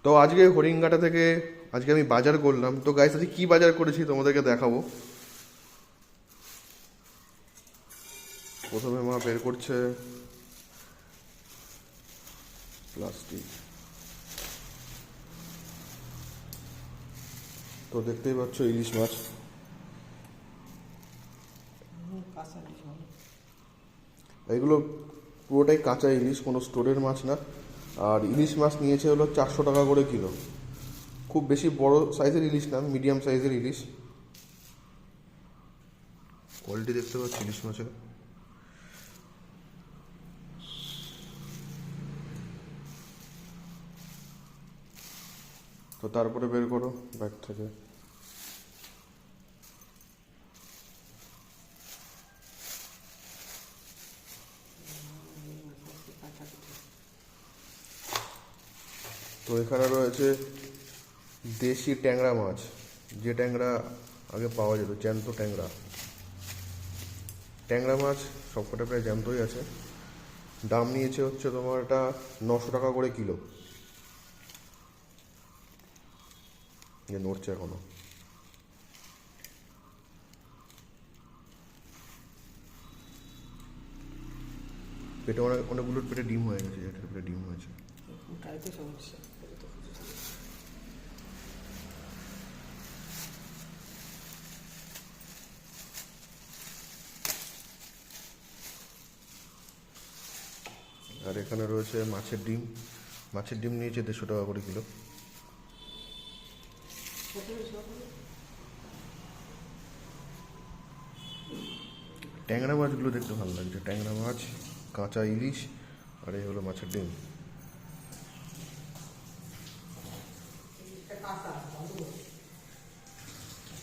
তো আজকে হরিণঘাটা থেকে আজকে আমি বাজার করলাম। তো গাইস আজকে কী বাজার করেছি তোমাদেরকে দেখাবো। প্রথমে মা বের করছে প্লাস্টিক। তো দেখতেই পাচ্ছ ইলিশ মাছ। এগুলো পুরোটাই কাঁচা ইলিশ, কোনো স্টোরের মাছ না। আর ইলিশ মাছ নিয়েছে হলো 400 টাকা করে কিলো। খুব বেশি বড় সাইজের ইলিশ না, মিডিয়াম সাইজের ইলিশ। কোয়ালিটি দেখতে পাচ্ছি ইলিশ মাছের। তো তারপরে বের করো ব্যাগ থেকে। তো এখানে রয়েছে দেশি ট্যাংরা মাছ, যে ট্যাংরা আগে পাওয়া যেত, জ্যান্ত ট্যাংরা। ট্যাংরা মাছ সবকটা প্রায় জ্যান্তই আছে। দাম নিয়েছে হচ্ছে তোমার এটা 900 টাকা করে কিলো। নড়ছে এখনো। পেটে অনেকগুলোর পেটে ডিম হয়ে গেছে, যেটার পেটে ডিম হয়েছে। আর এখানে রয়েছে মাছের ডিম। মাছের ডিম নিয়েছে 150 টাকা করে কিলো। ট্যাংরা মাছগুলো দেখতে ভালো লাগছে, ট্যাংরা মাছ, কাঁচা ইলিশ, আর এই হলো মাছের ডিম।